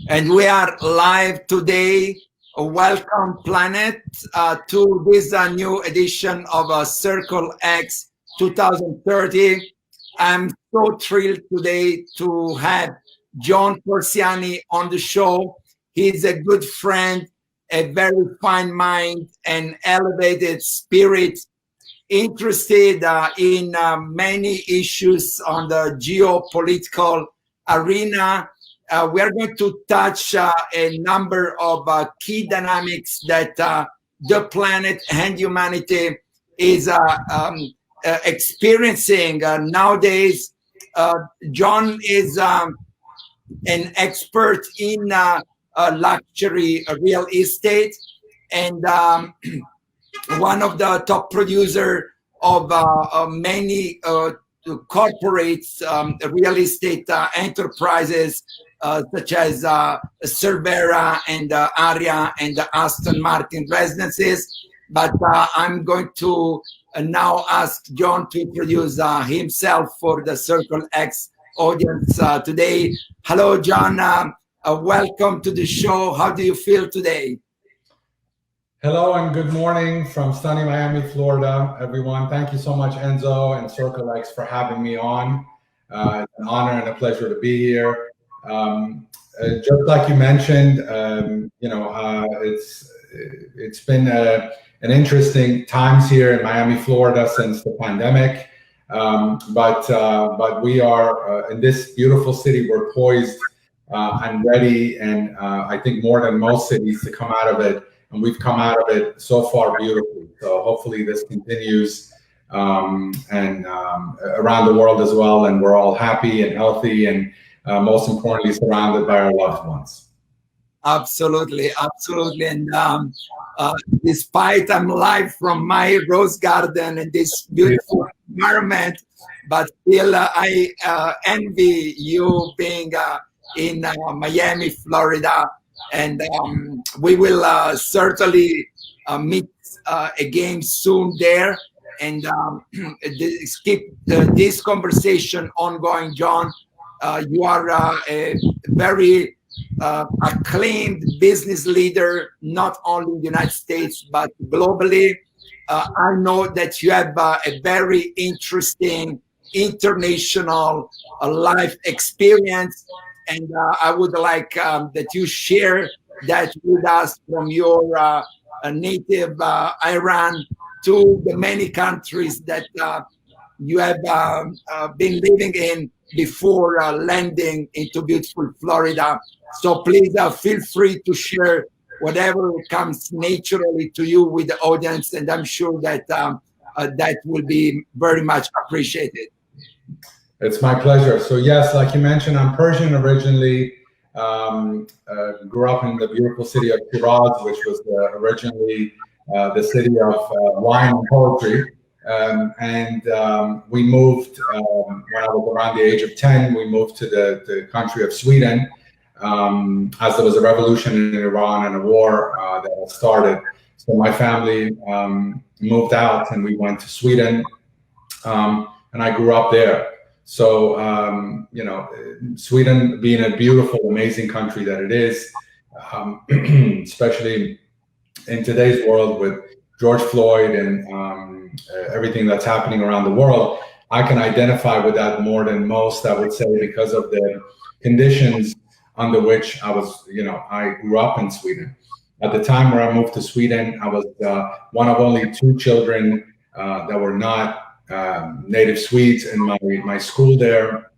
And we are live today. Welcome, Planet, to this new edition of Circle X 2030. I'm so thrilled today to have John Parsiani on the show. He's a good friend, a very fine mind, and elevated spirit, interested in many issues on the geopolitical arena. We are going to touch a number of key dynamics that the planet and humanity is experiencing nowadays. John is an expert in luxury real estate and one of the top producer of many corporates, real estate enterprises, such as Cervera and Aria and Aston Martin residences. But I'm going to now ask John to introduce himself for the Circle X audience today. Hello, John. Welcome to the show. How do you feel today? Hello and good morning from sunny Miami, Florida, everyone. Thank you so much, Enzo and Circle X, for having me on. It's an honor and a pleasure to be here. Just like you mentioned, it's been an interesting times here in Miami, Florida since the pandemic. But we are in this beautiful city. We're poised and ready, and I think more than most cities, to come out of it. And we've come out of it so far beautifully. So hopefully this continues and around the world as well. And we're all happy and healthy and most importantly, surrounded by our loved ones. Absolutely, absolutely. And despite I'm live from my rose garden in this beautiful environment, but still I envy you being in Miami, Florida. And we will certainly meet again soon there and keep this conversation ongoing, John. You are a very acclaimed business leader, not only in the United States, but globally. I know that you have a very interesting international life experience. And I would like that you share that with us from your native Iran to the many countries that you have been living in before landing into beautiful Florida. So please feel free to share whatever comes naturally to you with the audience. And I'm sure that that will be very much appreciated. It's my pleasure. So yes, like you mentioned, I'm Persian originally. Grew up in the beautiful city of Shiraz, which was originally the city of wine and poetry. We moved when I was around the age of 10. We moved to the country of Sweden as there was a revolution in Iran and a war that started. So my family moved out and we went to Sweden, and I grew up there. So, Sweden being a beautiful, amazing country that it is, especially in today's world with George Floyd and everything that's happening around the world, I can identify with that more than most, I would say, because of the conditions under which I grew up in Sweden. At the time where I moved to Sweden, I was one of only 2 children that were not native Swedes in my school there,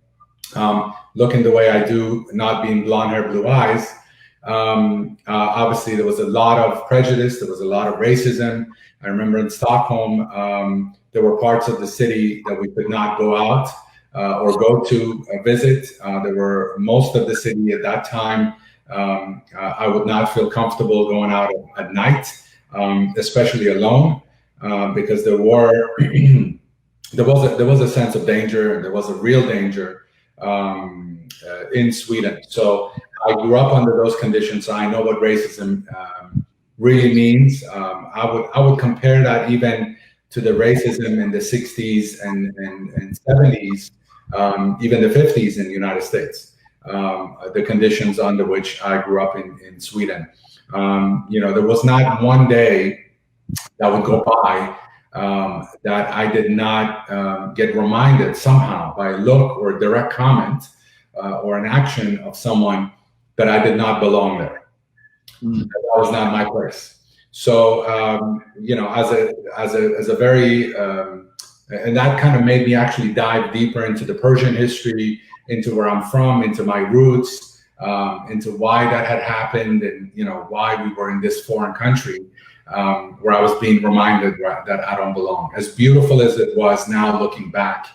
looking the way I do, not being blonde hair, blue eyes. Obviously, there was a lot of prejudice. There was a lot of racism. I remember in Stockholm, there were parts of the city that we could not go out or go to visit. There were most of the city at that time. I would not feel comfortable going out at night, especially alone, because there was a sense of danger, and there was a real danger in Sweden. So I grew up under those conditions. So I know what racism really means. I would compare that even to the racism in the 60s and 70s, even the 50s in the United States. the conditions under which I grew up in Sweden. There was not one day that would go by that I did not get reminded somehow by a look or a direct comment or an action of someone that I did not belong there. That was not my place. So as a very and that kind of made me actually dive deeper into the Persian history, into where I'm from, into my roots, into why that had happened, and why we were in this foreign country where I was being reminded that I don't belong. As beautiful as it was now looking back,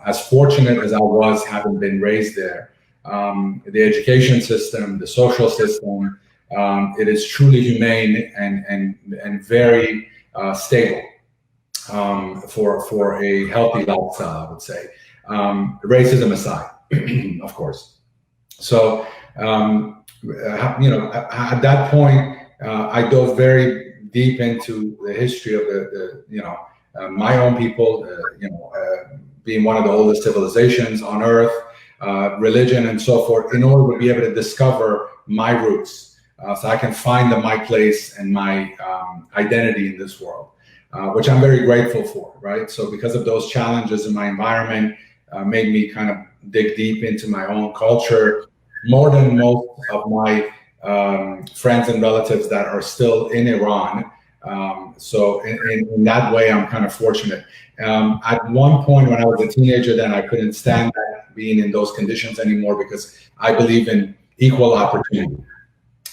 as fortunate as I was having been raised there, the education system, the social system, it is truly humane and very stable for a healthy lifestyle, I would say. Racism aside, of course. So, at that point, I dove very deep into the history of my own people, being one of the oldest civilizations on Earth, religion and so forth, in order to be able to discover my roots, so I can find my place and my identity in this world, which I'm very grateful for, right? So because of those challenges in my environment, made me kind of dig deep into my own culture, more than most of my friends and relatives that are still in Iran. So in that way, I'm kind of fortunate. At one point when I was a teenager, then I couldn't stand being in those conditions anymore, because I believe in equal opportunity,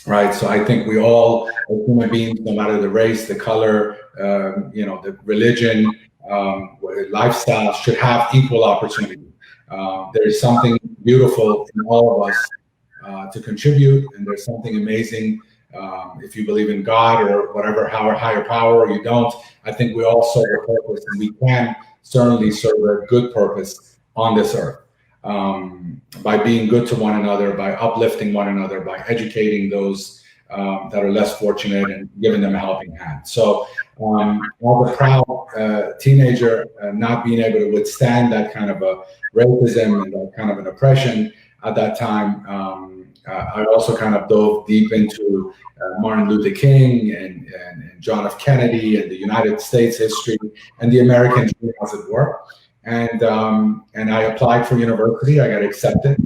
right? So I think we all, as human beings, no matter the race, the color, the religion, lifestyle, should have equal opportunity. There is something beautiful in all of us to contribute, and there's something amazing if you believe in God or whatever higher power, or you don't. I think we all serve a purpose, and we can certainly serve a good purpose on this earth by being good to one another, by uplifting one another, by educating those that are less fortunate and giving them a helping hand. So as a proud teenager, not being able to withstand that kind of a racism and that kind of an oppression at that time, I also kind of dove deep into Martin Luther King and John F. Kennedy and the United States history and the American dream, as it were. And I applied for university. I got accepted.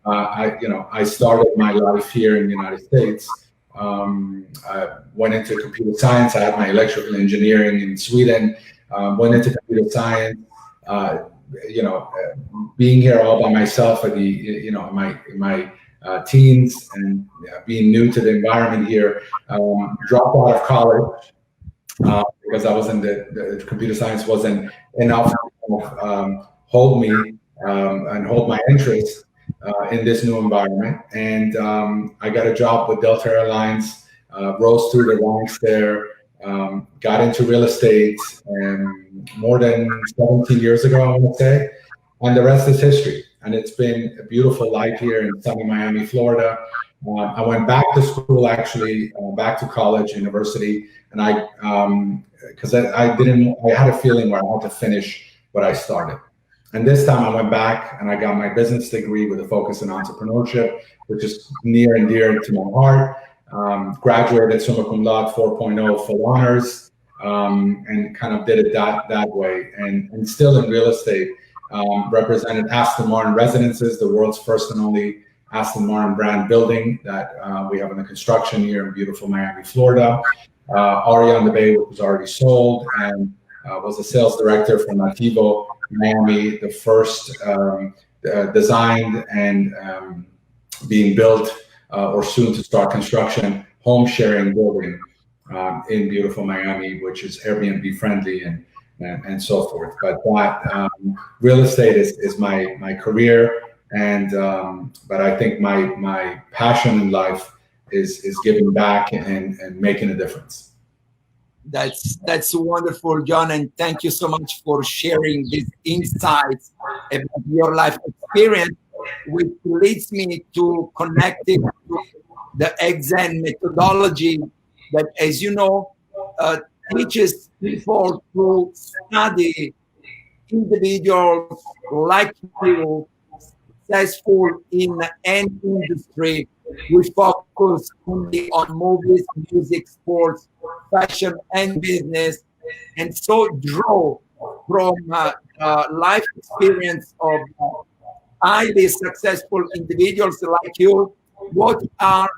I started my life here in the United States. I went into computer science. I had my electrical engineering in Sweden. Went into computer science. Being here all by myself at the my teens, and being new to the environment here, dropped out of college because I wasn't the computer science wasn't enough to hold me and hold my interest in this new environment. And I got a job with Delta Airlines, rose through the ranks there, got into real estate, and more than 17 years ago, I want to say, and the rest is history. And it's been a beautiful life here in sunny Miami, Florida. I went back to school, actually, back to college, university, and because I had a feeling where I had to finish what I started. And this time I went back and I got my business degree with a focus in entrepreneurship, which is near and dear to my heart. Graduated summa cum laude 4.0 full honors, and kind of did it that way. And still in real estate, represented Aston Martin Residences, the world's first and only Aston Martin brand building that we have under construction here in beautiful Miami, Florida. Aria on the Bay, which was already sold, and was a sales director for Nativo Miami, the first designed and being built or soon to start construction home sharing building in beautiful Miami, which is Airbnb friendly and so forth. But that real estate is my career, and but I think my passion in life is giving back and making a difference. That's wonderful, John, and thank you so much for sharing these insights about your life experience, which leads me to connect it to the exam methodology that, as you know, teaches people to study individuals like you, successful in any industry, we focus only on movies, music, sports, fashion, and business, and so draw from life experience of highly successful individuals like you. What are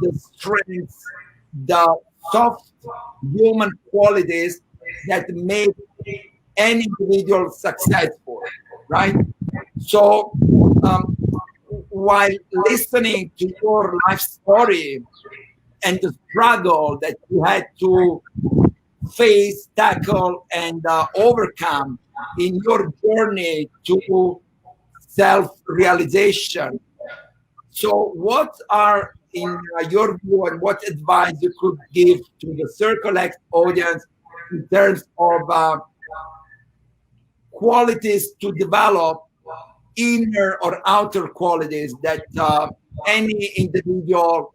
the strengths, the soft human qualities that make any individual successful, right? So, while listening to your life story and the struggle that you had to face, tackle, and overcome in your journey to self-realization. So, what are, in your view, and what advice you could give to the Circle X audience in terms of qualities to develop, inner or outer qualities that any individual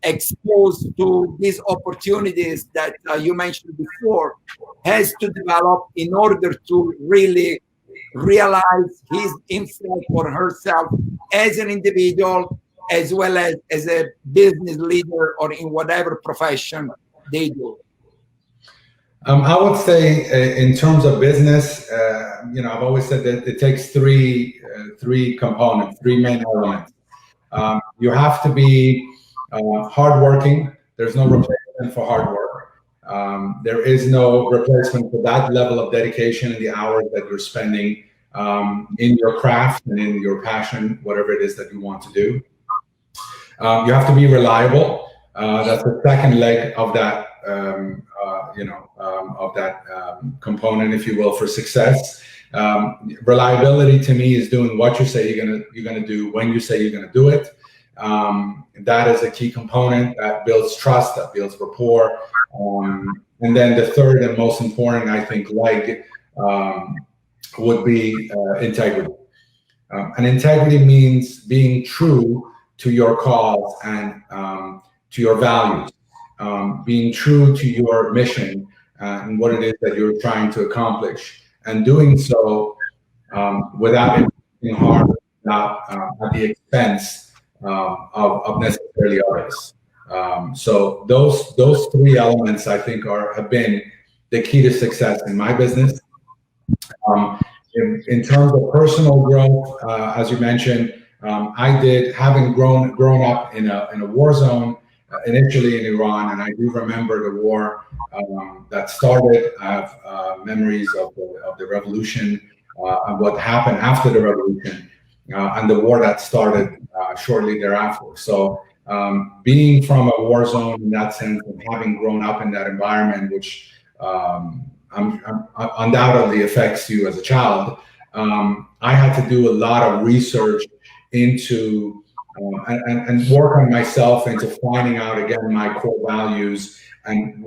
exposed to these opportunities that you mentioned before has to develop in order to really realize himself or herself as an individual, as well as a business leader or in whatever profession they do? I would say, in terms of business, I've always said that it takes three components, three main elements. You have to be hardworking. There's no replacement for hard work. There is no replacement for that level of dedication and the hours that you're spending in your craft and in your passion, whatever it is that you want to do. You have to be reliable. That's the second leg of that, component, if you will, for success. Reliability to me is doing what you say you're gonna do when you say you're gonna do it. That is a key component that builds trust, that builds rapport. And then the third and most important, I think, leg would be integrity. And integrity means being true to your cause and to your values, being true to your mission and what it is that you're trying to accomplish, and doing so without inflicting harm, not at the expense of necessarily others. So those three elements, I think, have been the key to success in my business. In terms of personal growth, as you mentioned, I did, having grown up in a war zone, initially in Iran, and I do remember the war that started. I have memories of the revolution and what happened after the revolution, and the war that started shortly thereafter. So being from a war zone in that sense, and having grown up in that environment, which undoubtedly affects you as a child, I had to do a lot of research into and work on myself into finding out again my core values, and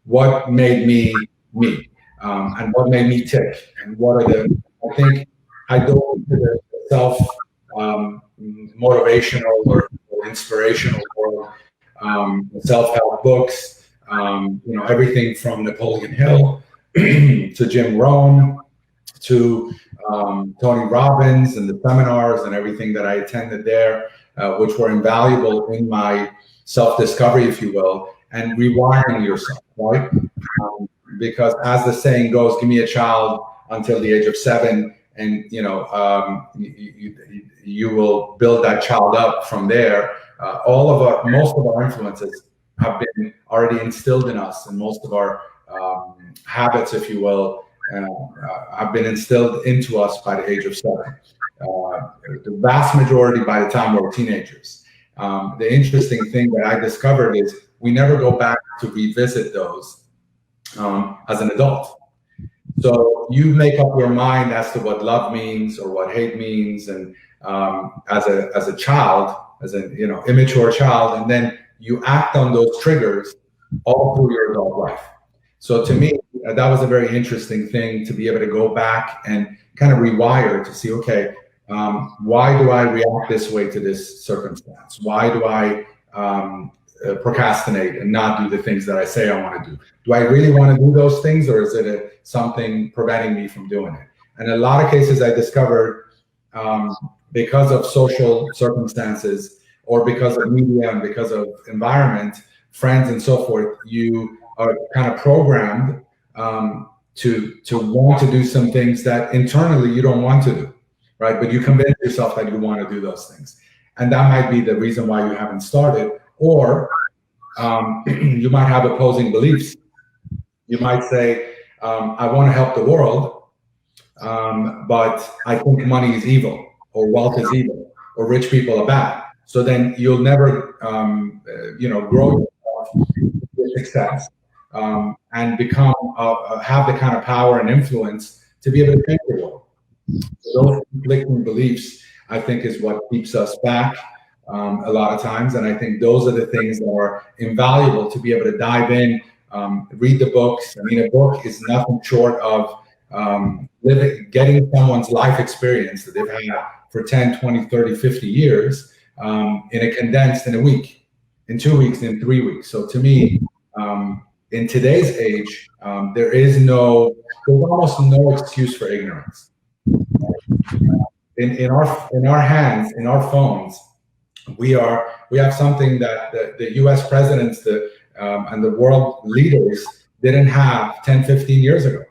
what made me me, and what made me tick, and what are the, I think I go into the self motivational or inspirational world, self-help books, everything from Napoleon Hill to Jim Rohn to Tony Robbins and the seminars and everything that I attended there, which were invaluable in my self-discovery, if you will, and rewiring yourself, right? Because as the saying goes, give me a child until the age of 7, and you will build that child up from there. Most of our influences have been already instilled in us, and most of our habits, if you will, have been instilled into us by the age of 7. The vast majority by the time we're teenagers. The interesting thing that I discovered is we never go back to revisit those as an adult. So you make up your mind as to what love means or what hate means, and as a child, as an immature child, and then you act on those triggers all through your adult life. So to me, that was a very interesting thing, to be able to go back and kind of rewire to see, okay, why do I react this way to this circumstance? Why do I procrastinate and not do the things that I say I want to do? Do I really want to do those things, or is it something preventing me from doing it? And in a lot of cases, I discovered because of social circumstances or because of media and because of environment, friends and so forth, you are kind of programmed to want to do some things that internally you don't want to do, right? But you convince yourself that you want to do those things. And that might be the reason why you haven't started. Or you might have opposing beliefs. You might say, I want to help the world, but I think money is evil, or wealth is evil, or rich people are bad. So then you'll never, grow yourself with success and become have the kind of power and influence to be able to change the world. So those conflicting beliefs, I think, is what keeps us back a lot of times. And I think those are the things that are invaluable to be able to dive in, read the books. I mean, a book is nothing short of getting someone's life experience that they've had for 10, 20, 30, 50 years condensed in a week, in 2 weeks, in 3 weeks. So to me, in today's age, there's almost no excuse for ignorance. In our hands, in our phones, we have something that the U.S. presidents and the world leaders didn't have 10, 15 years ago.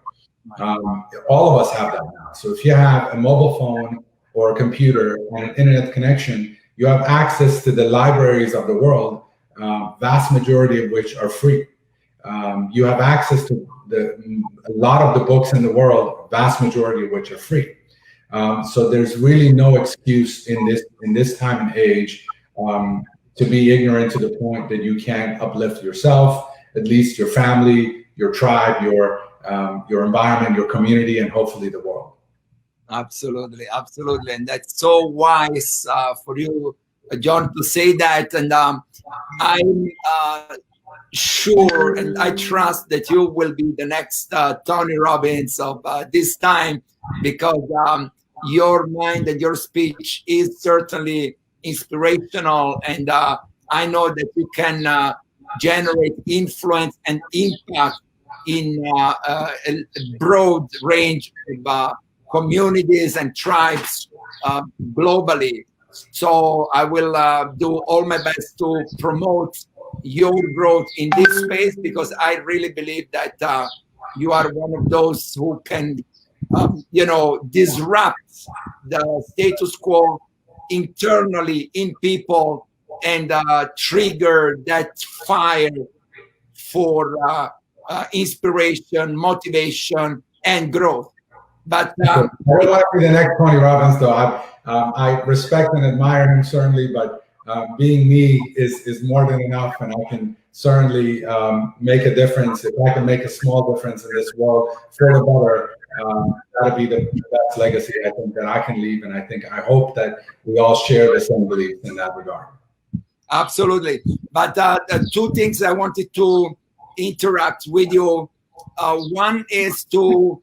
All of us have that now. So if you have a mobile phone or a computer and an internet connection, you have access to the libraries of the world, vast majority of which are free. You have access to a lot of the books in the world, vast majority of which are free. So there's really no excuse in this time and age to be ignorant to the point that you can't uplift yourself, at least your family, your tribe, your environment, your community, and hopefully the world. Absolutely, absolutely, and that's so wise for you, John, to say that. And I'm sure and I trust that you will be the next Tony Robbins of this time, because your mind and your speech is certainly inspirational, and I know that you can generate influence and impact in a broad range of communities and tribes globally. So I will do all my best to promote your growth in this space, because I really believe that you are one of those who can, disrupt the status quo internally in people and trigger that fire for inspiration, motivation, and growth. But I would like to be the next Tony Robbins, though. I respect and admire him certainly, but being me is more than enough, and I can certainly make a difference. If I can make a small difference in this world for the better, that'll be the best legacy I think that I can leave, and I hope that we all share the same beliefs in that regard. Absolutely. But two things I wanted to interact with you. One is to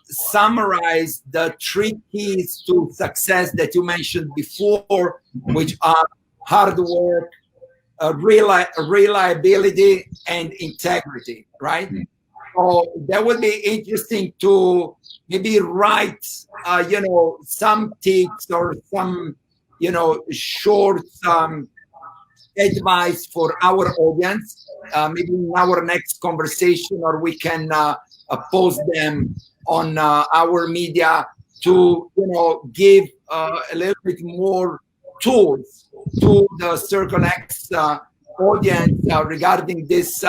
summarize the 3 keys to success that you mentioned before, which are hard work, reliability, and integrity, right? Mm-hmm. So that would be interesting to maybe write, some tips or some, short advice for our audience, maybe in our next conversation, or we can post them on our media to give a little bit more tools to the Circle X audience regarding these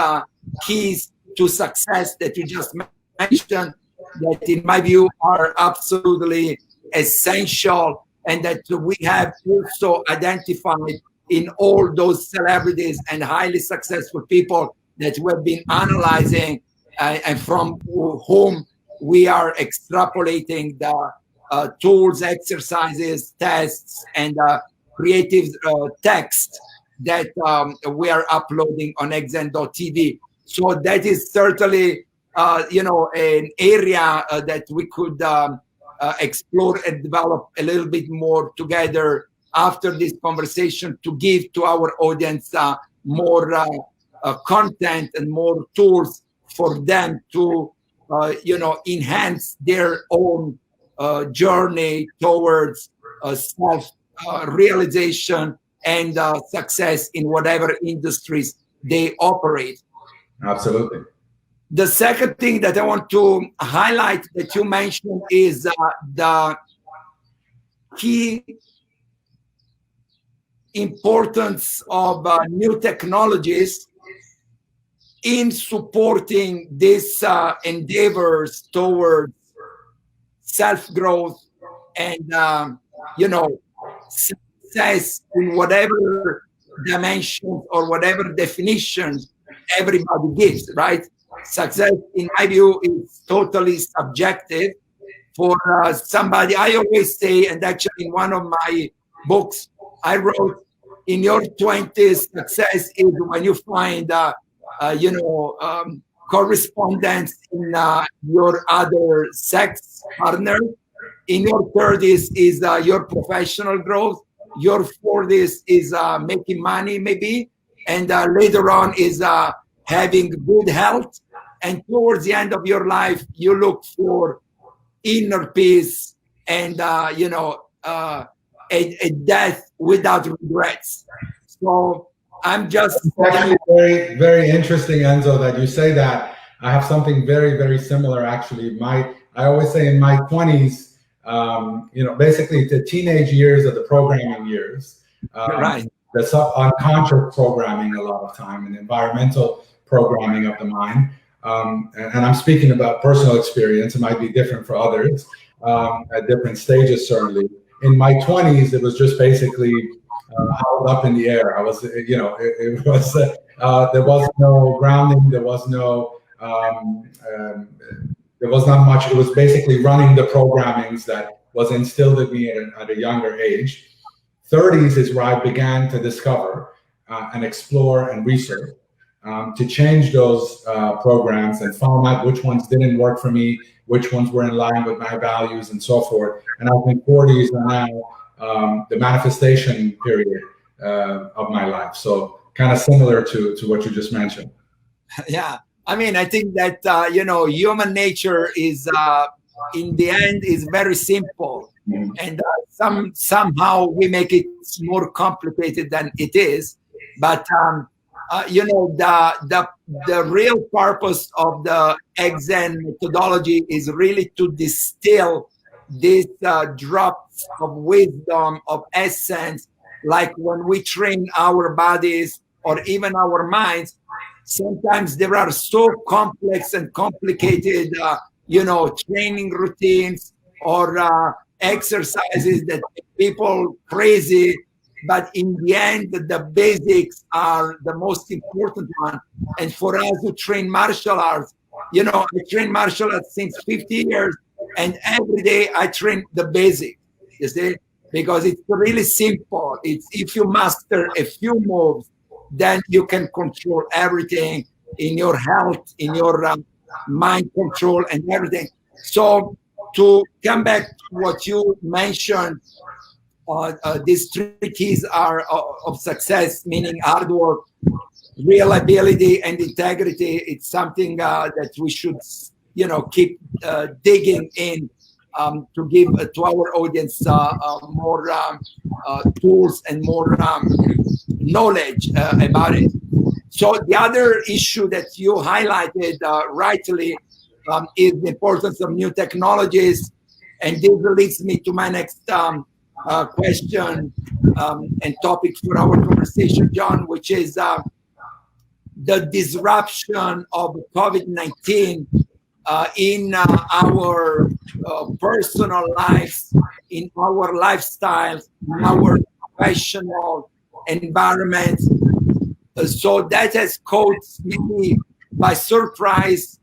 keys to success that you just mentioned, that in my view are absolutely essential, and that we have also identified in all those celebrities and highly successful people that we've been analyzing and from whom we are extrapolating the tools, exercises, tests, and creative text that we are uploading on xn.tv. So that is certainly, an area that we could explore and develop a little bit more together after this conversation, to give to our audience more content and more tools for them to, enhance their own journey towards self realization and success in whatever industries they operate. Absolutely. The second thing that I want to highlight that you mentioned is the key importance of new technologies in supporting these endeavors towards self-growth and success in whatever dimensions or whatever definitions everybody gives, right? Success, in my view, is totally subjective for somebody. I always say, and actually in one of my books, I wrote, in your 20s, success is when you find, correspondence in your other sex partner. In your 30s is your professional growth. Your 40s is making money, maybe. And later on is having good health. And towards the end of your life, you look for inner peace and, a death without regrets. So I'm just... It's actually very, very interesting, Enzo, that you say that. I have something very, very similar, actually. I always say in my 20s, basically the teenage years are the programming years. Right. The unconscious programming a lot of time and environmental programming of the mind. And I'm speaking about personal experience. It might be different for others at different stages, certainly. In my 20s, it was just basically held up in the air. I was, it was, there was no grounding. There was no, there was not much. It was basically running the programmings that was instilled in me at a younger age. 30s is where I began to discover and explore and research to change those programs and found out which ones didn't work for me, which ones were in line with my values and so forth. And I think 40s are now the manifestation period of my life. So kind of similar to what you just mentioned. Yeah. I mean, I think that, human nature is, in the end, is very simple. Mm-hmm. And somehow we make it more complicated than it is. But, the real purpose of the Exen methodology is really to distill these drops of wisdom, of essence, like when we train our bodies or even our minds. Sometimes there are so complex and complicated, training routines or exercises that make people crazy. But in the end, the basics are the most important one. And for us who train martial arts, I train martial arts since 50 years, and every day I train the basics, you see, because it's really simple. It's if you master a few moves, then you can control everything in your health, in your mind control and everything. So to come back to what you mentioned, these three keys are of success, meaning hard work, reliability, and integrity. It's something that we should, keep digging in to give to our audience more tools and more knowledge about it. So the other issue that you highlighted rightly is the importance of new technologies. And this leads me to my next question and topic for our conversation, John, which is the disruption of COVID-19 in our personal lives, in our lifestyles, in our professional environment. So that has caught me by surprise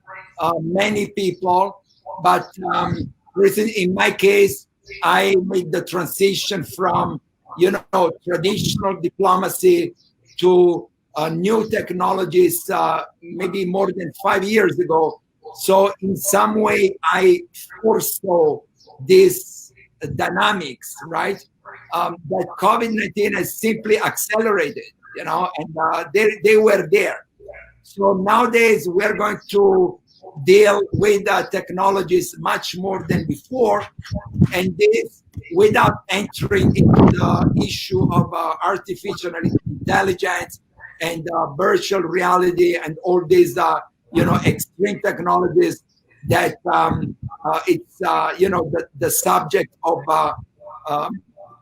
many people. But in my case, I made the transition from, traditional diplomacy to new technologies maybe more than 5 years ago. So in some way, I foresaw this dynamics, right? That COVID-19 has simply accelerated, and they were there. So nowadays, we're going to deal with technologies much more than before, and this without entering into the issue of artificial intelligence and virtual reality and all these extreme technologies that it's the subject of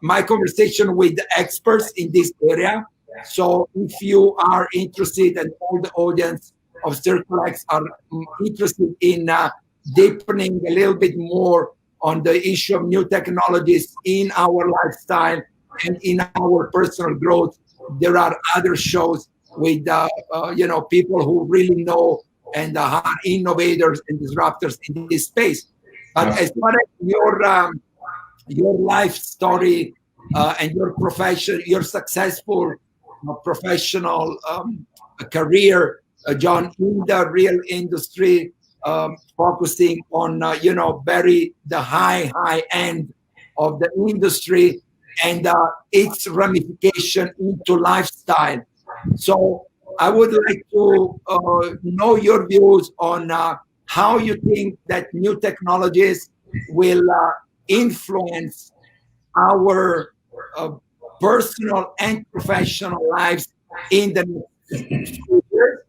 my conversation with the experts in this area. So if you are interested, and all the audience of CircleX are interested in deepening a little bit more on the issue of new technologies in our lifestyle and in our personal growth, there are other shows with people who really know and are innovators and disruptors in this space. But as far as your life story and your profession, your successful professional career, John, in the real industry, focusing on the high end of the industry and its ramification into lifestyle. So I would like to know your views on how you think that new technologies will influence our personal and professional lives in the next few years,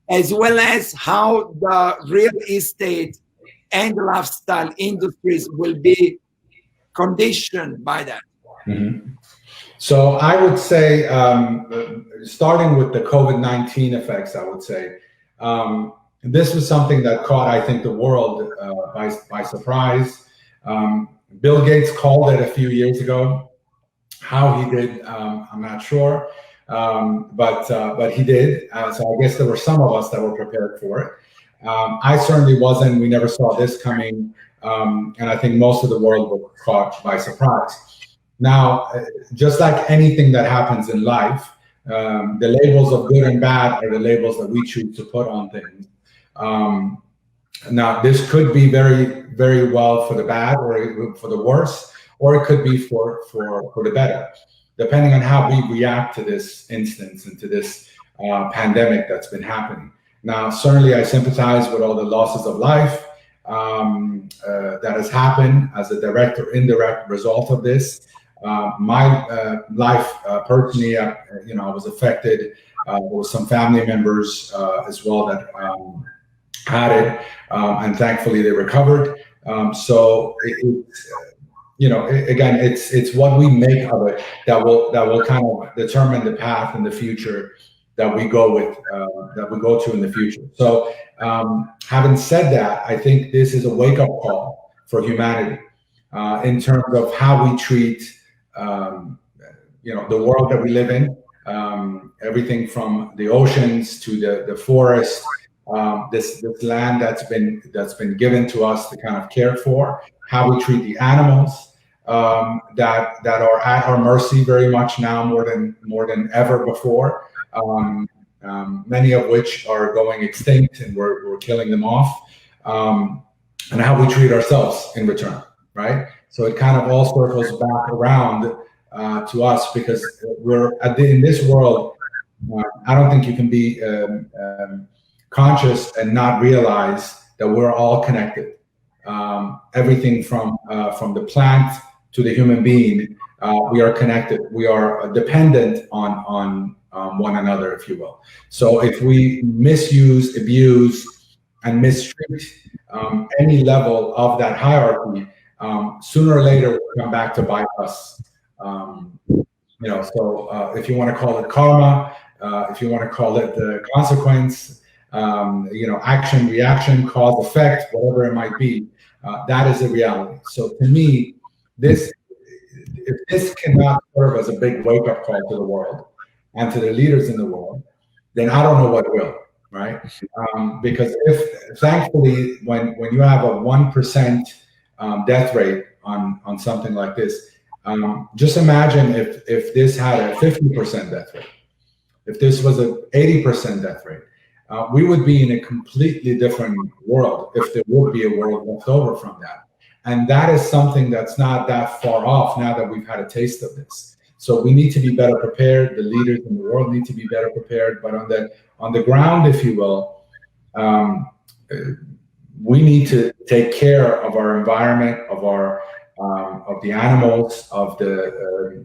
as well as how the real estate and lifestyle industries will be conditioned by that. Mm-hmm. So I would say, starting with the COVID-19 effects, I would say this was something that caught, I think, the world by surprise. Bill Gates called it a few years ago. How he did, I'm not sure, but he did. So I guess there were some of us that were prepared for it. I certainly wasn't. We never saw this coming, and I think most of the world were caught by surprise. Now, just like anything that happens in life, the labels of good and bad are the labels that we choose to put on things. Now, this could be very, very well for the bad or for the worse, or it could be for the better, depending on how we react to this instance and to this pandemic that's been happening. Now, certainly I sympathize with all the losses of life that has happened as a direct or indirect result of this. My life personally, I was affected. There was some family members as well that had it, and thankfully they recovered. So again, it's what we make of it that will kind of determine the path in the future that we go to in the future. So having said that, I think this is a wake-up call for humanity in terms of how we treat the world that we live in, everything from the oceans to the forest, this land that's been given to us to kind of care for, how we treat the animals that are at our mercy very much now, more than ever before. Many of which are going extinct, and we're killing them off, and how we treat ourselves in return, right? So it kind of all circles back around to us, because we're in this world. I don't think you can be conscious and not realize that we're all connected. Everything from the plant to the human being, we are connected. We are dependent on one another, if you will. So if we misuse, abuse, and mistreat any level of that hierarchy, sooner or later will come back to bite us. So if you want to call it karma, if you want to call it the consequence, action, reaction, cause, effect, whatever it might be, that is a reality. So to me, if this cannot serve as a big wake-up call to the world and to the leaders in the world, then I don't know what will, right? Because thankfully, when you have a 1% death rate on something like this, just imagine if this had a 50% death rate, if this was an 80% death rate, we would be in a completely different world, if there would be a world left over from that. And that is something that's not that far off now that we've had a taste of this. So we need to be better prepared. The leaders in the world need to be better prepared. But on the ground, if you will, we need to take care of our environment, of the animals, of the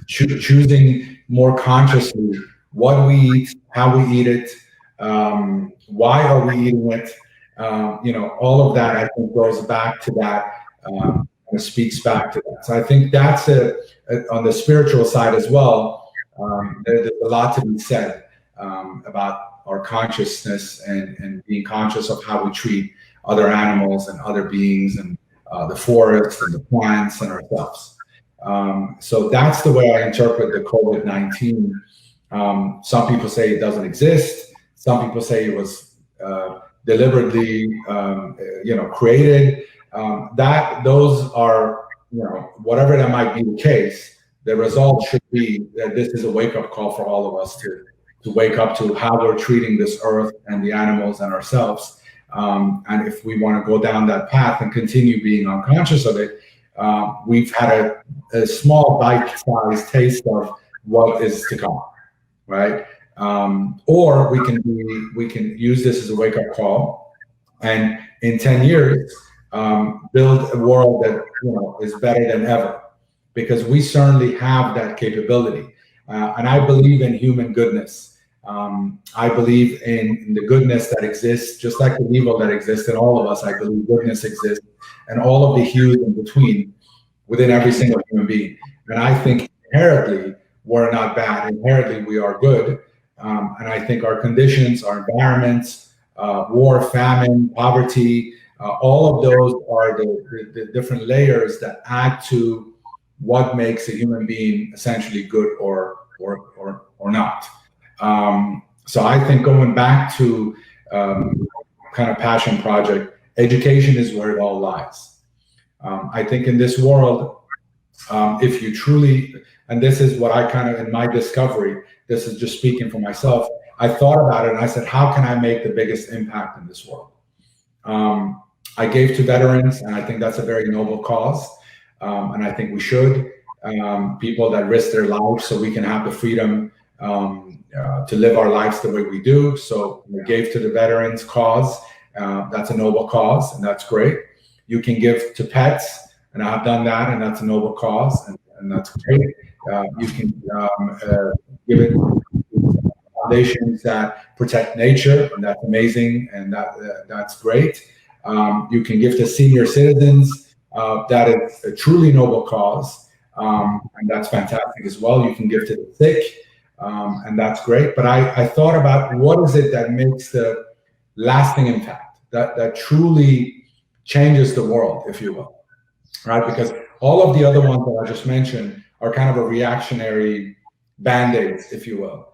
choosing more consciously what we eat, how we eat it, why are we eating it. All of that I think goes back to that, and speaks back to that. So I think that's on the spiritual side as well. There's a lot to be said about our consciousness and being conscious of how we treat other animals and other beings and the forest and the plants and ourselves. So that's the way I interpret the COVID-19. Some people say it doesn't exist. Some people say it was deliberately, created. Those are, whatever that might be the case, the result should be that this is a wake-up call for all of us to wake up to how we're treating this earth and the animals and ourselves. And if we want to go down that path and continue being unconscious of it, we've had a small bite-sized taste of what is to come, right? Or we can use this as a wake-up call, and in 10 years, build a world that is better than ever, because we certainly have that capability. And I believe in human goodness. I believe in the goodness that exists, just like the evil that exists in all of us. I believe goodness exists, and all of the hues in between within every single human being. And I think inherently we're not bad. Inherently we are good. And I think our conditions, our environments, war, famine, poverty, all of those are the different layers that add to what makes a human being essentially good or not. So I think going back to kind of passion project, education is where it all lies. I think in this world, if you truly, and this is what I kind of, in my discovery, this is just speaking for myself, I thought about it and I said, how can I make the biggest impact in this world? I gave to veterans, and I think that's a very noble cause. And I think we should, people that risk their lives so we can have the freedom to live our lives the way we do. So we gave to the veterans cause. That's a noble cause, and that's great. You can give to pets, and I've done that, and that's a noble cause, and that's great. You can give it to foundations that protect nature, and that's amazing, and that's great. You can give to senior citizens. That is a truly noble cause, and that's fantastic as well. You can give to the sick, and that's great. But I thought about what is it that makes the lasting impact, that truly changes the world, if you will, right? Because all of the other ones that I just mentioned are kind of a reactionary band-aids, if you will.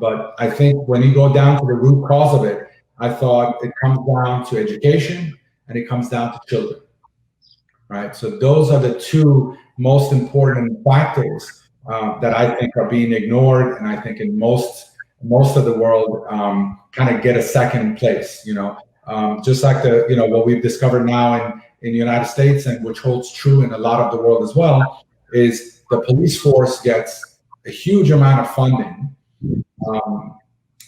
But I think when you go down to the root cause of it, I thought it comes down to education and it comes down to children, right? So those are the two most important factors that I think are being ignored, and I think in most of the world kind of get a second place, just like what we've discovered now in the United States, and which holds true in a lot of the world as well, is the police force gets a huge amount of funding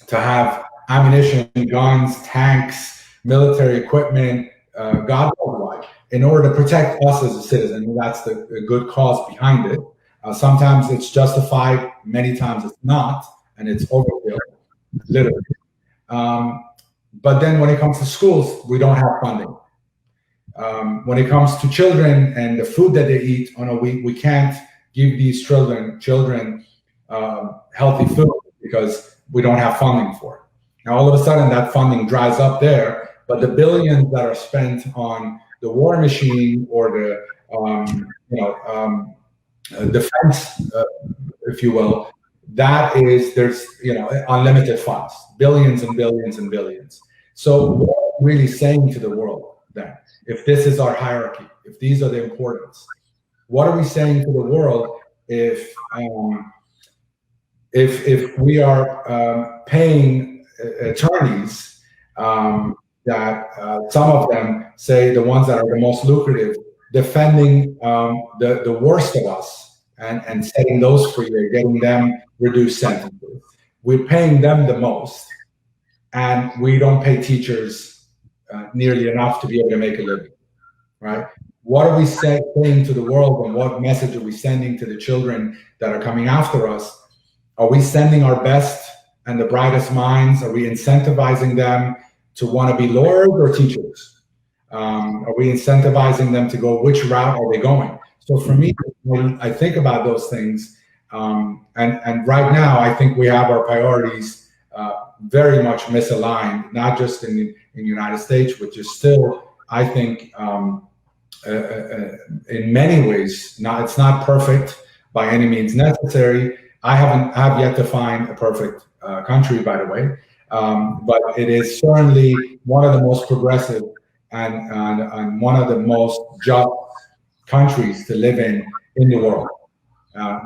to have ammunition, guns, tanks, military equipment, God knows why, in order to protect us as a citizen. That's the good cause behind it. Sometimes it's justified, many times it's not, and it's overkill, literally. But then when it comes to schools, we don't have funding. When it comes to children and the food that they eat, we can't give these children healthy food because we don't have funding for it. Now, all of a sudden, that funding dries up there, but the billions that are spent on the war machine or the defense, if you will, there's unlimited funds, billions and billions and billions. So what are we really saying to the world then? If this is our hierarchy, if these are the importance, what are we saying to the world if we are paying attorneys that some of them say the ones that are the most lucrative, defending the worst of us and setting those free or getting them reduced sentences. We're paying them the most, and we don't pay teachers nearly enough to be able to make a living, right? What are we saying to the world, and what message are we sending to the children that are coming after us? Are we sending our best and the brightest minds? Are we incentivizing them to want to be lawyers or teachers? Are we incentivizing them to go, which route are they going? So for me, when I think about those things, and right now, I think we have our priorities very much misaligned, not just in the United States, which is still, I think, in many ways, it's not perfect by any means necessary. I have yet to find a perfect country, by the way, but it is certainly one of the most progressive and one of the most just countries to live in the world.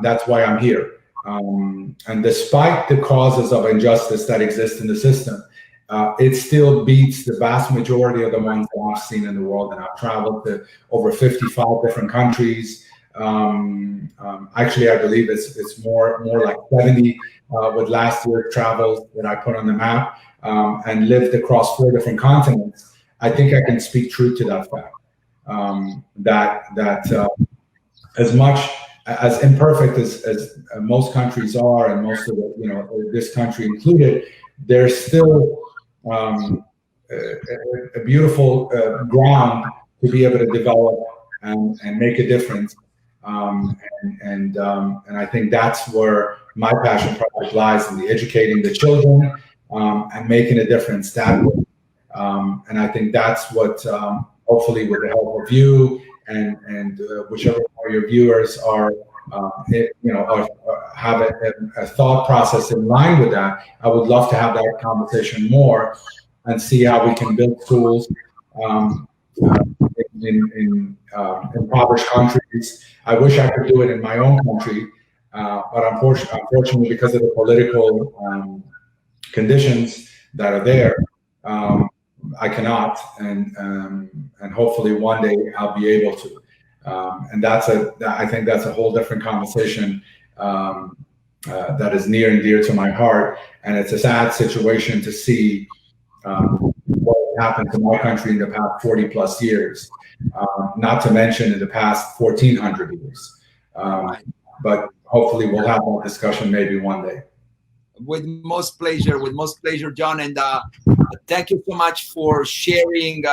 That's why I'm here. And despite the causes of injustice that exist in the system, it still beats the vast majority of the ones that I've seen in the world. And I've traveled to over 55 different countries. Actually, I believe it's more like 70 with last year's travels that I put on the map, and lived across 4 different continents. I think I can speak truth to that fact. That as much as imperfect as most countries are, and most of the, this country included, there's still a beautiful ground to be able to develop and make a difference. And I think that's where my passion project lies, in the educating the children and making a difference that way. And I think that's what, hopefully, with the help of you and whichever of your viewers are, have a thought process in line with that. I would love to have that conversation more and see how we can build schools in impoverished countries. I wish I could do it in my own country, but unfortunately, because of the political conditions that are there, I cannot, and hopefully one day I'll be able to. And I think that's a whole different conversation that is near and dear to my heart. And it's a sad situation to see what happened to my country in the past 40 plus years, not to mention in the past 1400 years. But hopefully we'll have that discussion maybe one day. With most pleasure, John. And thank you so much for sharing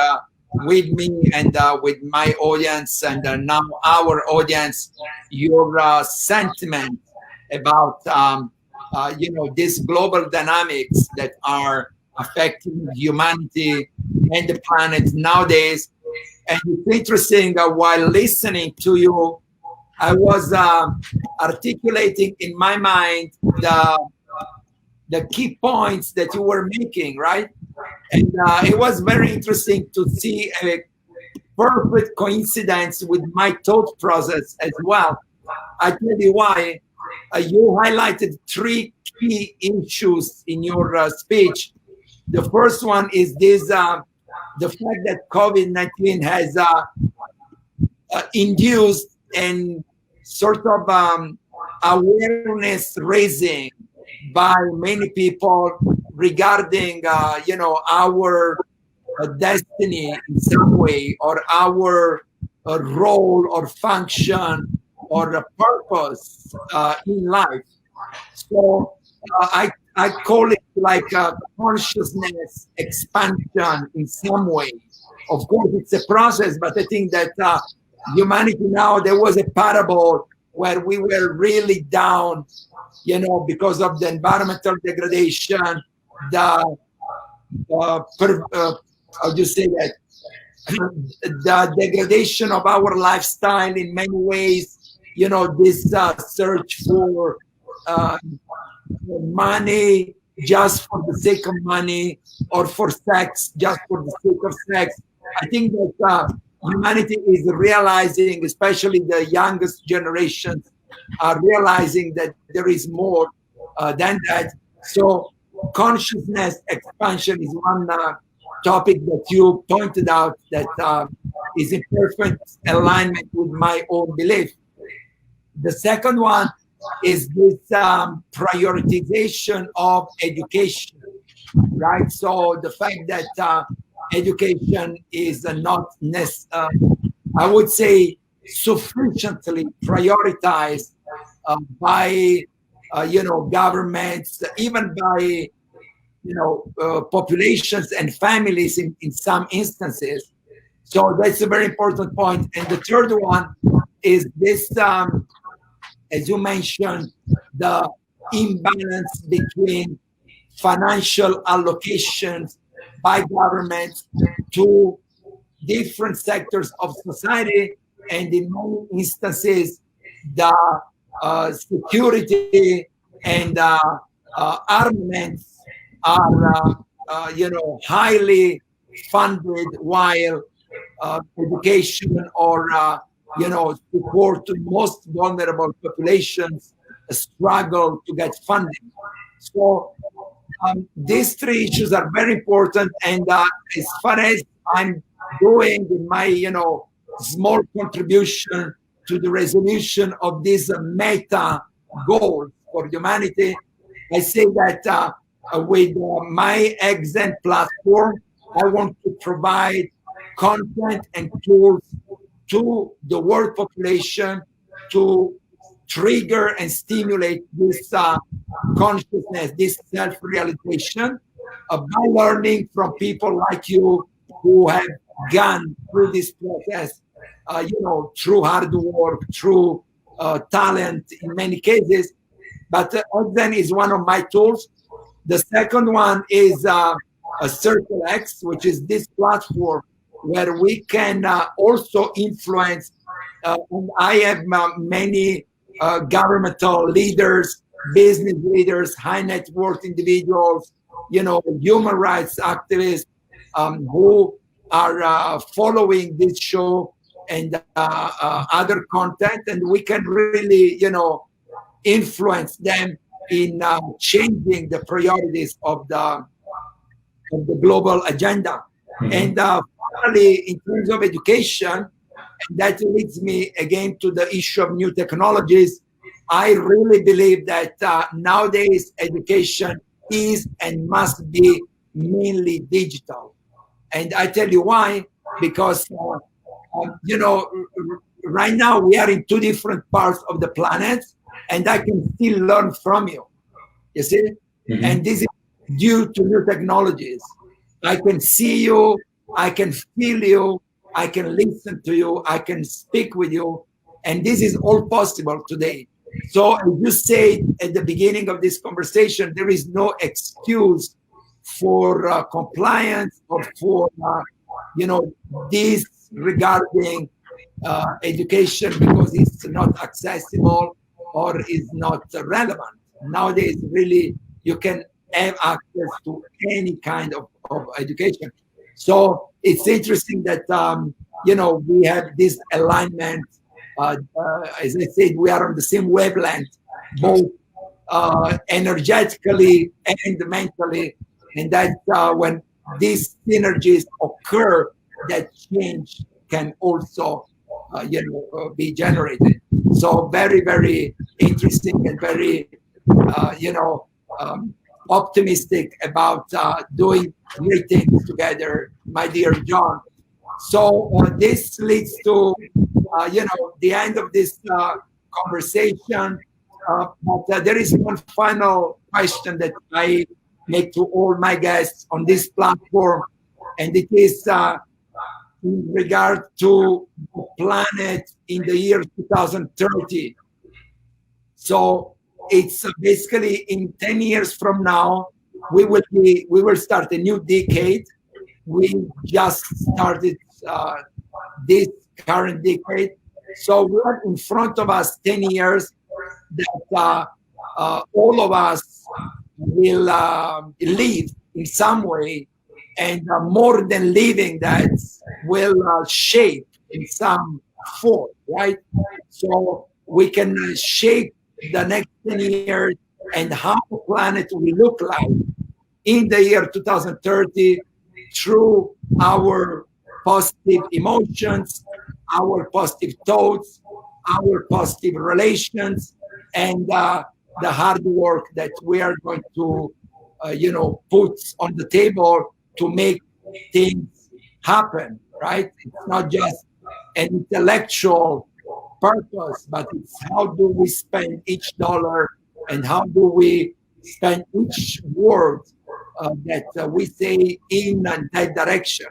with me and with my audience and now our audience your sentiment about these global dynamics that are affecting humanity and the planet nowadays. And it's interesting, while listening to you, I was articulating in my mind the key points that you were making, right? And it was very interesting to see a perfect coincidence with my thought process as well. I tell you why. You highlighted 3 key issues in your speech. The first one is this: the fact that COVID-19 has induced and sort of awareness raising by many people regarding our destiny in some way, or our role or function or a purpose in life. So I call it like a consciousness expansion in some way. Of course, it's a process, but I think that humanity now, there was a parable where we were really down, because of the environmental degradation, the how do you say that? The degradation of our lifestyle in many ways. This search for money just for the sake of money, or for sex just for the sake of sex. I think that humanity is realizing, especially the youngest generations, are realizing that there is more than that. So consciousness expansion is one topic that you pointed out that is in perfect alignment with my own belief. The second one is this prioritization of education, right? So the fact that education is not I would say, sufficiently prioritized by governments, even by populations and families in some instances. So that's a very important point. And the third one is this, as you mentioned, the imbalance between financial allocations by governments to different sectors of society, and in many instances, the security and armaments are, highly funded, while education or support to most vulnerable populations struggle to get funding. So these three issues are very important, and as far as I'm doing in my small contribution to the resolution of these meta goals for humanity, I say that with my Exen platform, I want to provide content and tools to the world population to trigger and stimulate this consciousness, this self-realization, by learning from people like you who have gone through this process, through hard work, through talent in many cases. But Odzen is one of my tools. The second one is a Circle X, which is this platform where we can also influence. And I have many governmental leaders, business leaders, high net worth individuals, human rights activists who are following this show and other content, and we can really, influence them in changing the priorities of the global agenda. Mm-hmm. And finally, in terms of education, and that leads me again to the issue of new technologies. I really believe that nowadays education is and must be mainly digital. And I tell you why, because, right now we are in two different parts of the planet, and I can still learn from you. You see? Mm-hmm. And this is due to new technologies. I can see you, I can feel you, I can listen to you, I can speak with you, and this is all possible today. So as you said at the beginning of this conversation, there is no excuse for compliance or for, this regarding education because it's not accessible or is not relevant. Nowadays, really, you can have access to any kind of education. So it's interesting that, we have this alignment. As I said, we are on the same wavelength, both energetically and mentally. And that when these synergies occur, that change can also, be generated. So very, very interesting and very, optimistic about doing great things together, my dear John. So this leads to, the end of this conversation. But there is one final question that I make to all my guests on this platform, and it is in regard to the planet in the year 2030. So it's basically in 10 years from now, we will start a new decade. We just started this current decade. So we have in front of us 10 years that all of us will live in some way, and more than living, that will shape in some form, right? So we can shape the next 10 years and how the planet will look like in the year 2030 through our positive emotions, our positive thoughts, our positive relations, and the hard work that we are going to, put on the table to make things happen, right? It's not just an intellectual purpose, but it's how do we spend each dollar and how do we spend each word that we say in that direction.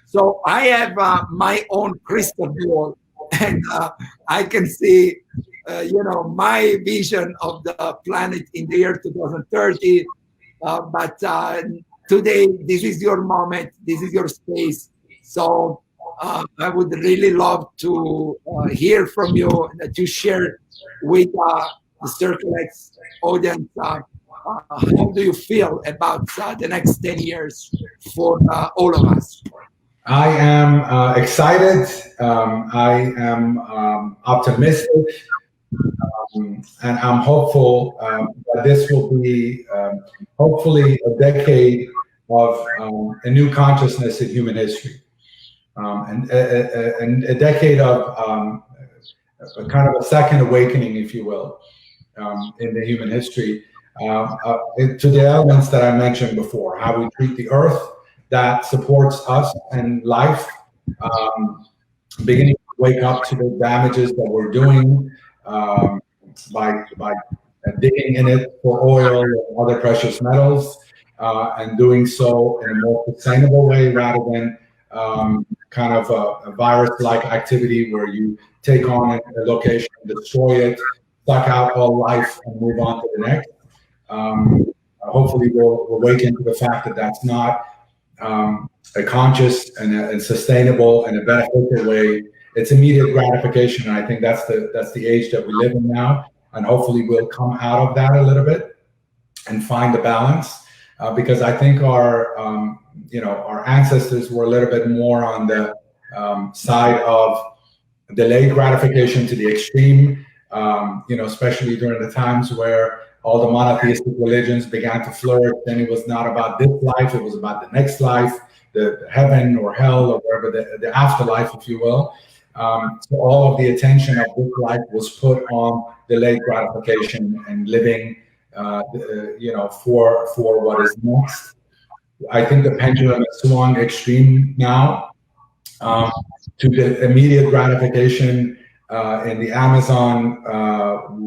So I have my own crystal ball, and I can see, my vision of the planet in the year 2030. But today, this is your moment. This is your space. So I would really love to hear from you, to share with the Circle X audience. How do you feel about the next 10 years for all of us? I am excited. I am optimistic. And I'm hopeful that this will be hopefully a decade of a new consciousness in human history, and a decade of a kind of a second awakening, if you will, in the human history, to the elements that I mentioned before, how we treat the earth that supports us and life, beginning to wake up to the damages that we're doing, by digging in it for oil and other precious metals, and doing so in a more sustainable way rather than kind of a virus-like activity where you take on a location, destroy it, suck out all life, and move on to the next. Hopefully, we'll awaken to the fact that that's not a conscious and a sustainable and a beneficial way. It's immediate gratification, and I think that's the age that we live in now. And hopefully, we'll come out of that a little bit and find a balance, because I think our ancestors were a little bit more on the side of delayed gratification to the extreme. Especially during the times where all the monotheistic religions began to flourish. Then it was not about this life; it was about the next life, the heaven or hell or wherever the afterlife, if you will. So all of the attention of this life was put on delayed gratification and living, for what is next. I think the pendulum has swung extreme now, to the immediate gratification in the Amazon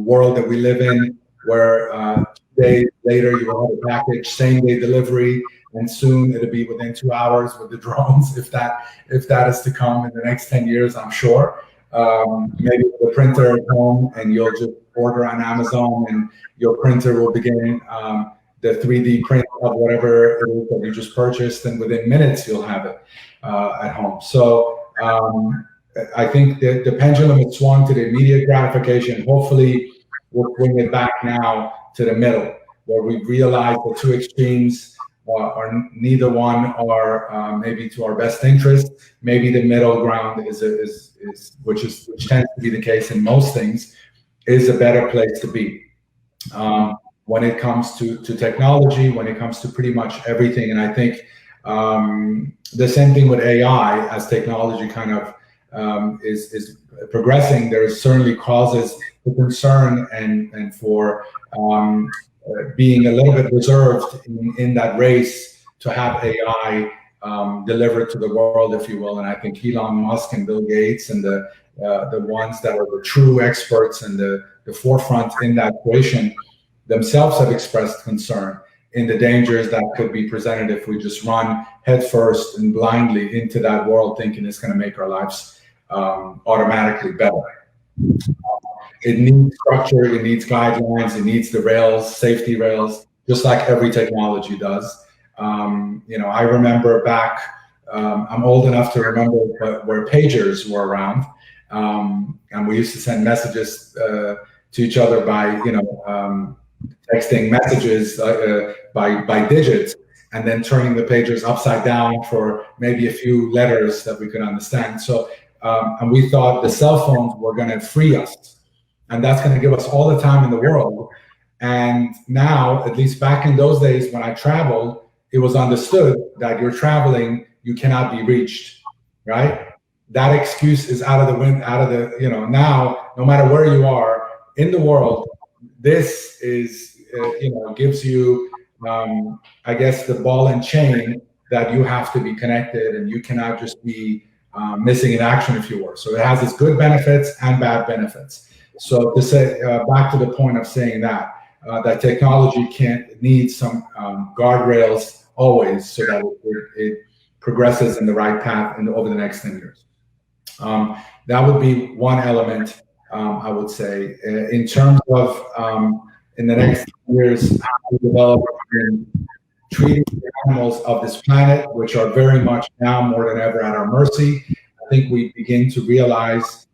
world that we live in, where days later you will have a package, same day delivery, and soon it'll be within 2 hours with the drones, if that is to come in the next 10 years, I'm sure. Maybe with a printer at home, and you'll just order on Amazon, and your printer will begin the 3D print of whatever it is that you just purchased, and within minutes you'll have it at home. So I think the pendulum has swung to the immediate gratification. Hopefully, we'll bring it back now to the middle, where we realize the two extremes are neither one are maybe to our best interest. Maybe the middle ground which tends to be the case in most things, is a better place to be when it comes to technology, when it comes to pretty much everything. And I think the same thing with AI, as technology kind of is progressing. There is certainly causes for concern and for being a little bit reserved in that race to have AI delivered to the world, if you will. And I think Elon Musk and Bill Gates and the ones that are the true experts and the forefront in that equation themselves have expressed concern in the dangers that could be presented if we just run headfirst and blindly into that world, thinking it's going to make our lives automatically better. It needs structure, it needs guidelines, it needs the rails, safety rails, just like every technology does. I remember back, I'm old enough to remember where pagers were around, and we used to send messages to each other by, texting messages by digits, and then turning the pagers upside down for maybe a few letters that we could understand. So, and we thought the cell phones were going to free us, and that's going to give us all the time in the world. And now, at least back in those days when I traveled, it was understood that you're traveling, you cannot be reached, right? That excuse is out of the wind, now, no matter where you are in the world, this is, gives you, I guess, the ball and chain that you have to be connected and you cannot just be missing in action, if you were. So it has its good benefits and bad benefits. So to say, back to the point of saying that, that technology needs some guardrails always, so that it progresses in the right path over the next 10 years. That would be one element, I would say. In terms of in the next years, how we develop in treating the animals of this planet, which are very much now more than ever at our mercy. I think we begin to realize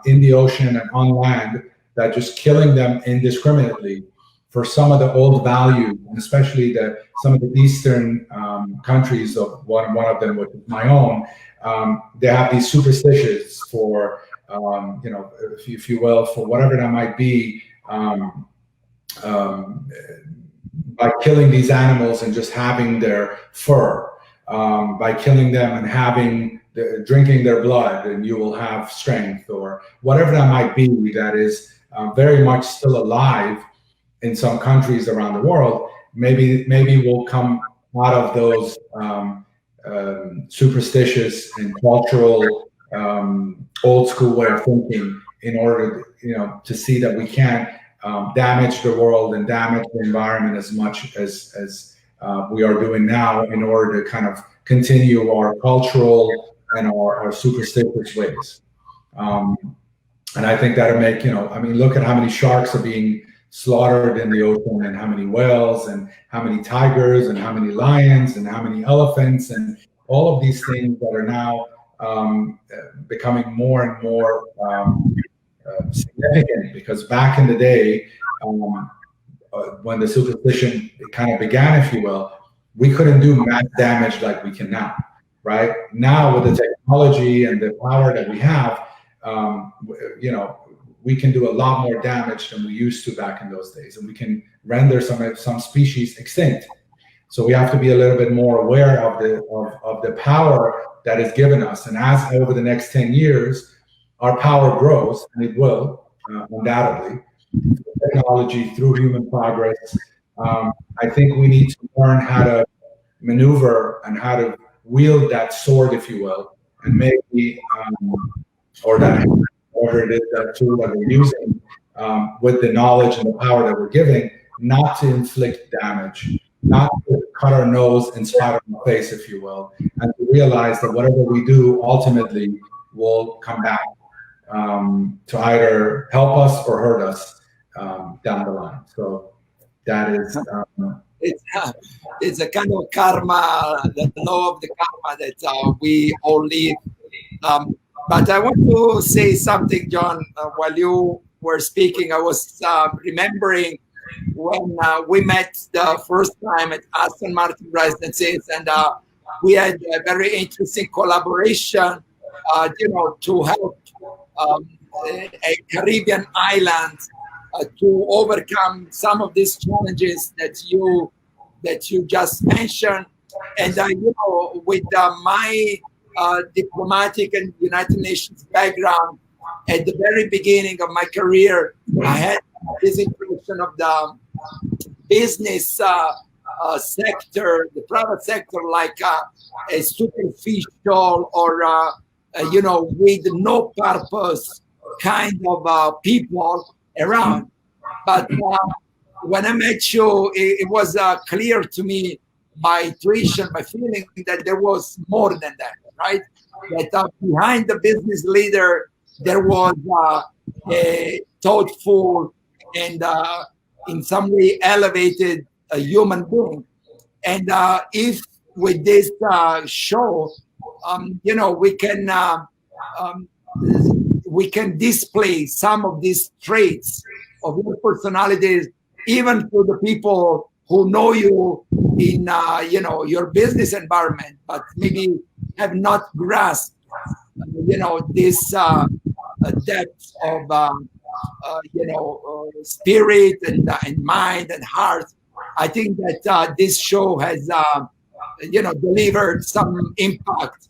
in the ocean and on land that just killing them indiscriminately for some of the old values, and especially some of the Eastern countries, of one of them, which is my own, they have these superstitions for, if you will, for whatever that might be, by killing these animals and just having their fur, by killing them and drinking their blood, and you will have strength, or whatever that might be, that is very much still alive in some countries around the world. Maybe we'll come out of those superstitious and cultural old school way of thinking in order to see that we can't damage the world and damage the environment as much as we are doing now, in order to kind of continue our cultural and our superstitious ways. And I think that'll make, look at how many sharks are being slaughtered in the ocean, and how many whales, and how many tigers, and how many lions, and how many elephants, and all of these things that are now becoming more and more significant. Because back in the day, when the superstition kind of began, if you will, we couldn't do mass damage like we can now, right? Now, with the technology and the power that we have, we can do a lot more damage than we used to back in those days, and we can render some species extinct. So we have to be a little bit more aware of the power that is given us. And as over the next 10 years, our power grows, and it will, undoubtedly, through technology, through human progress. I think we need to learn how to maneuver and how to wield that sword, if you will, and maybe, or that, whatever it is, that tool that we're using, with the knowledge and the power that we're giving, not to inflict damage, not to cut our nose and spite our face, if you will, and to realize that whatever we do ultimately will come back to either help us or hurt us down the line. So that is it's a kind of karma, the law of the karma that we all live. But I want to say something, John. While you were speaking, I was remembering when we met the first time at Aston Martin Residences, and we had a very interesting collaboration, to help a Caribbean island to overcome some of these challenges that you just mentioned. And with my diplomatic and United Nations background, at the very beginning of my career, I had this impression of the business sector, the private sector, like a superficial or with no purpose kind of people around. But when I met you, it was clear to me by intuition, by feeling, that there was more than that, right? That behind the business leader, there was a thoughtful and in some way elevated human being. And if with this show, we can display some of these traits of your personalities, even to the people who know you in your business environment, but maybe have not grasped this depth of spirit and mind and heart. I think that this show has delivered some impact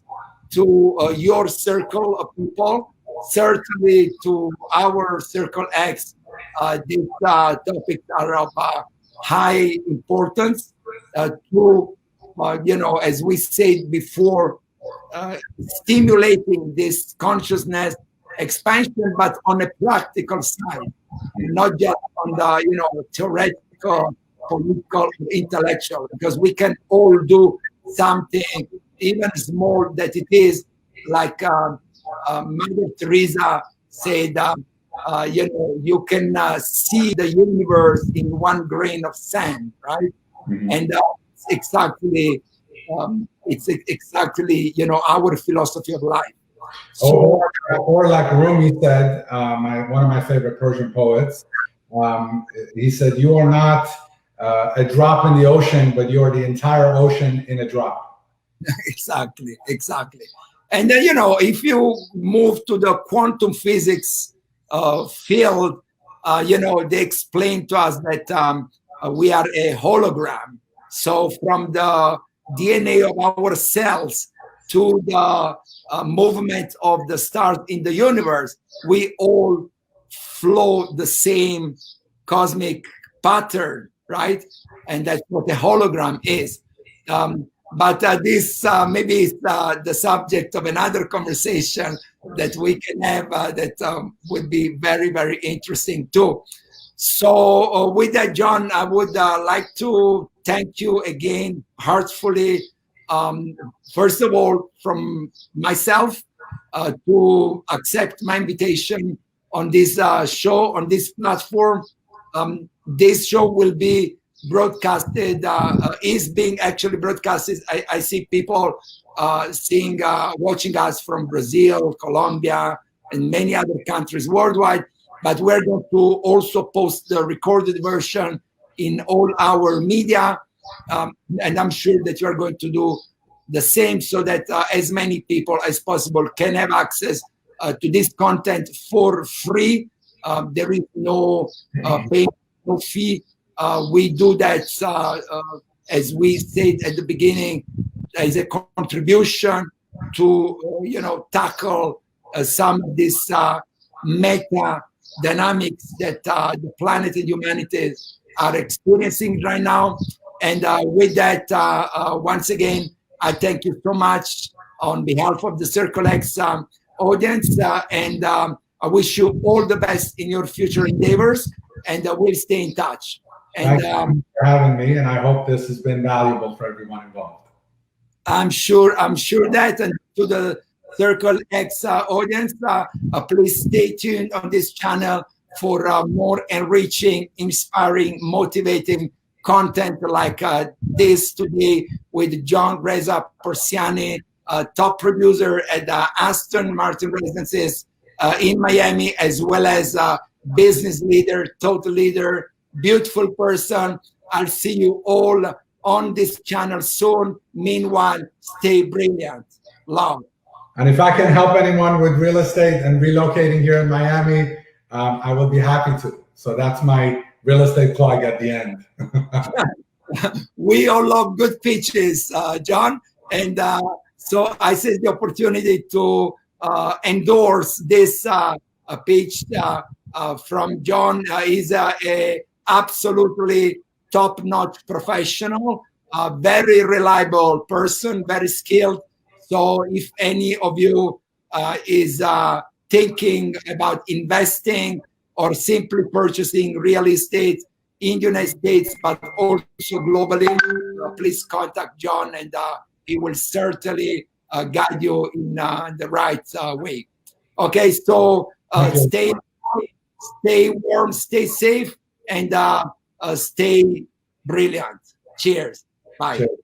to your circle of people, certainly to our Circle X. These topics are of high importance to as we said before, stimulating this consciousness expansion, but on a practical side, not just on the theoretical, political, intellectual, because we can all do something, even small that it is, like Mother Teresa said, you can see the universe in one grain of sand, right? Mhm. And it's exactly our philosophy of life. So, or like Rumi said, one of my favorite Persian poets, he said, "You are not a drop in the ocean, but you are the entire ocean in a drop." exactly. And then, if you move to the quantum physics field, they explain to us that we are a hologram. So from the DNA of our cells to the movement of the stars in the universe, we all flow the same cosmic pattern, right? And that's what a hologram is. But this maybe is the subject of another conversation that we can have that would be very, very interesting too. So with that, John, I would like to thank you again heartfully. First of all, from myself to accept my invitation on this show, on this platform. This show will be broadcasted, is being actually broadcasted. I see people watching us from Brazil, Colombia, and many other countries worldwide. But we're going to also post the recorded version in all our media. And I'm sure that you're going to do the same, so that as many people as possible can have access to this content for free. There is no payment, no fee. We do that, as we said at the beginning, as a contribution to tackle some of these meta dynamics that the planet and humanity are experiencing right now. And with that, once again, I thank you so much on behalf of the Circle X audience, and I wish you all the best in your future endeavors, and we'll stay in touch. And Thank you for having me, and I hope this has been valuable for everyone involved. I'm sure that, and to the Circle X audience, please stay tuned on this channel for more enriching, inspiring, motivating content like this today with John Reza Parsiani, top producer at Aston Martin Residences in Miami, as well as business leader, thought leader, beautiful person. I'll see you all on this channel soon. Meanwhile, stay brilliant. Love. And if I can help anyone with real estate and relocating here in Miami, I will be happy to. So that's my real estate plug at the end. We all love good pitches, John. And so I see the opportunity to endorse this pitch from John. He's a absolutely top-notch professional, very reliable person, very skilled. So if any of you is thinking about investing or simply purchasing real estate in the United States, but also globally, please contact John, and he will certainly guide you in the right way. Okay, so stay warm, stay safe, and stay brilliant. Cheers. Bye. Cheers.